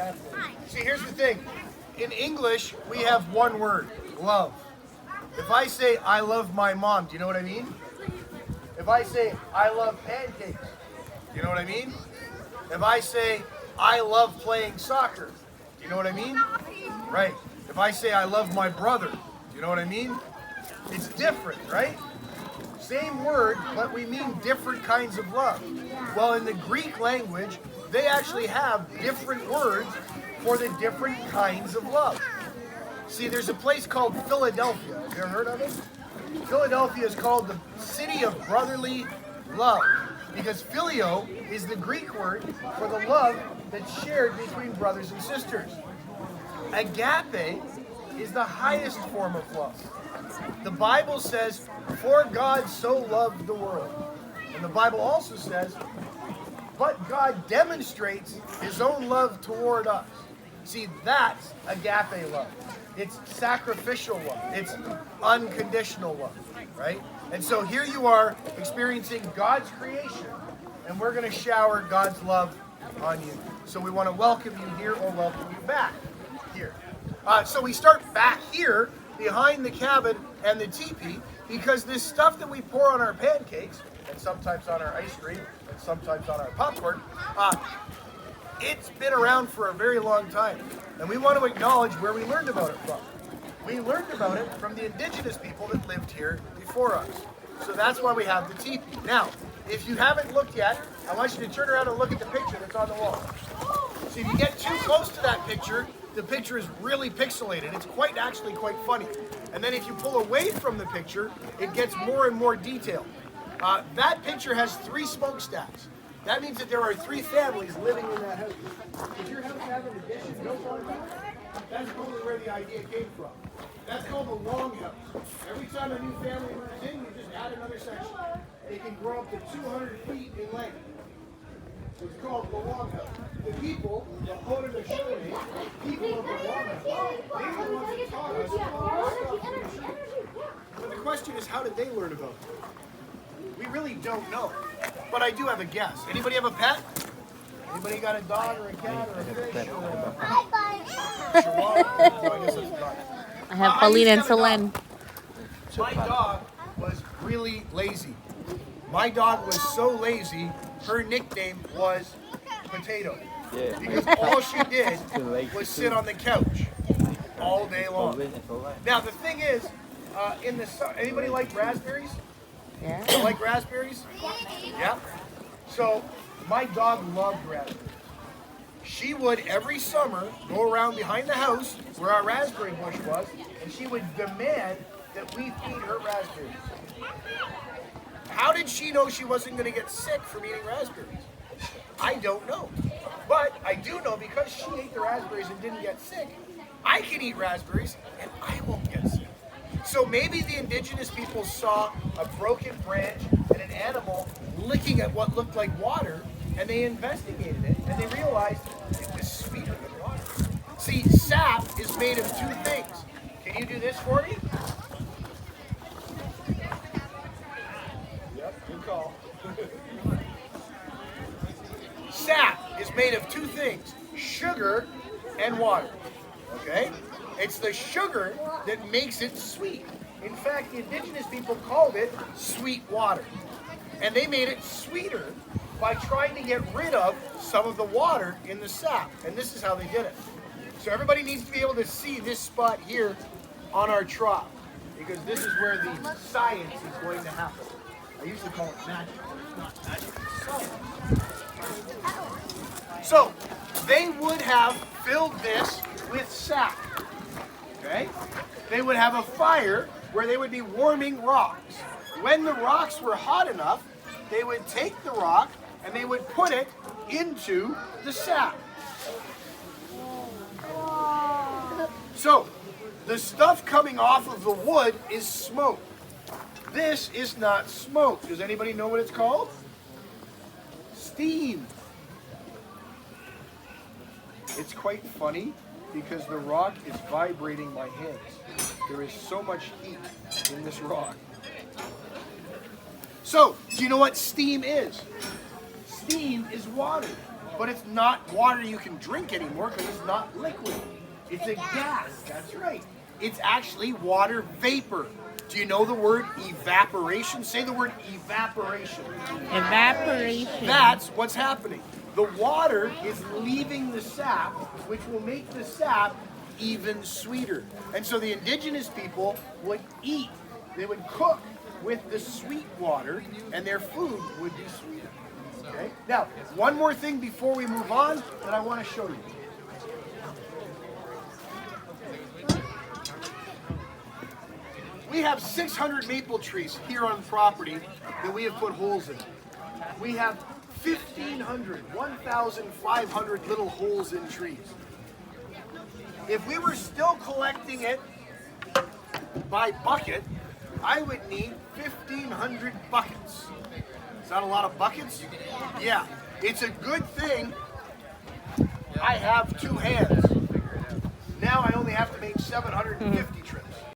agape. See, here's the thing. In English, we have one word, love. If I say, I love my mom, do you know what I mean? If I say, I love pancakes, do you know what I mean? If I say, I love playing soccer, do you know what I mean? Right. If I say, I love my brother, do you know what I mean? It's different, right? Same word, but we mean different kinds of love. Well, in the Greek language, they actually have different words for the different kinds of love. See, there's a place called Philadelphia. Have you ever heard of it? Philadelphia is called the city of brotherly love because phileo is the Greek word for the love that's shared between brothers and sisters. Agape is the highest form of love. The Bible says, for God so loved the world. And the Bible also says, but God demonstrates his own love toward us. See, that's agape love. It's sacrificial love. It's unconditional love, right? And so here you are experiencing God's creation, and we're going to shower God's love on you. So we want to welcome you here or welcome you back here. So we start back here behind the cabin and the teepee because this stuff that we pour on our pancakes and sometimes on our ice cream and sometimes on our popcorn, it's been around for a very long time. And we want to acknowledge where we learned about it from. We learned about it from the indigenous people that lived here before us. So that's why we have the teepee. Now, if you haven't looked yet, I want you to turn around and look at the picture that's on the wall. So if you get too close to that picture, the picture is really pixelated. It's actually quite funny. And then if you pull away from the picture, it gets more and more detailed. That picture has 3 smokestacks. That means that there are 3 families living in that house. Does your house have an addition built on it? That's probably where the idea came from. That's called the longhouse. Every time a new family moves in, you just add another section. It can grow up to 200 feet in length. It's called the longhouse. The people, the Haudenosaunee, people of the longhouse, they were the ones that taught us all this stuff. But the question is, how did they learn about it? We really don't know. But I do have a guess. Anybody have a pet? Anybody got a dog or a cat or a fish or a chihuahua? I have Pauline and Selene. My dog was really lazy. My dog was so lazy, her nickname was Potato. Yeah. Because all she did was sit on the couch all day long. Now the thing is, in the anybody like raspberries? Yeah. You like raspberries? Yeah. So my dog loved raspberries. She would every summer go around behind the house where our raspberry bush was, and she would demand that we feed her raspberries. How did she know she wasn't going to get sick from eating raspberries? I don't know. But I do know because she ate the raspberries and didn't get sick, I can eat raspberries and I won't get sick. So maybe the indigenous people saw a broken branch and an animal licking at what looked like water, and they investigated it, and they realized it was sweeter than water. See, sap is made of 2 things. Can you do this for me? Yep, good call. Sap is made of 2 things, sugar and water. Okay? It's the sugar that makes it sweet. In fact, the indigenous people called it sweet water. And they made it sweeter by trying to get rid of some of the water in the sap. And this is how they did it. So everybody needs to be able to see this spot here on our trough, because this is where the science is going to happen. I used to call it magic, but it's not magic, it's science. So they would have filled this with sap. Okay? They would have a fire where they would be warming rocks. When the rocks were hot enough, they would take the rock and they would put it into the sap. So, the stuff coming off of the wood is smoke. This is not smoke. Does anybody know what it's called? Steam. It's quite funny because the rock is vibrating my hands. There is so much heat in this rock. So, do you know what steam is? Steam is water. but it's not water you can drink anymore because it's not liquid. It's a gas, that's right. It's actually water vapor. Do you know the word evaporation? Say the word evaporation. Evaporation. That's what's happening. The water is leaving the sap, which will make the sap even sweeter. And so the indigenous people would eat, they would cook with the sweet water, and their food would be sweeter. Okay? Now, one more thing before we move on that I want to show you. We have 600 maple trees here on property that we have put holes in. We have 1,500 little holes in trees. If we were still collecting it by bucket, I would need 1,500 buckets. Is that a lot of buckets? Yeah. It's a good thing I have 2 hands. Now I only have to make 750 trips.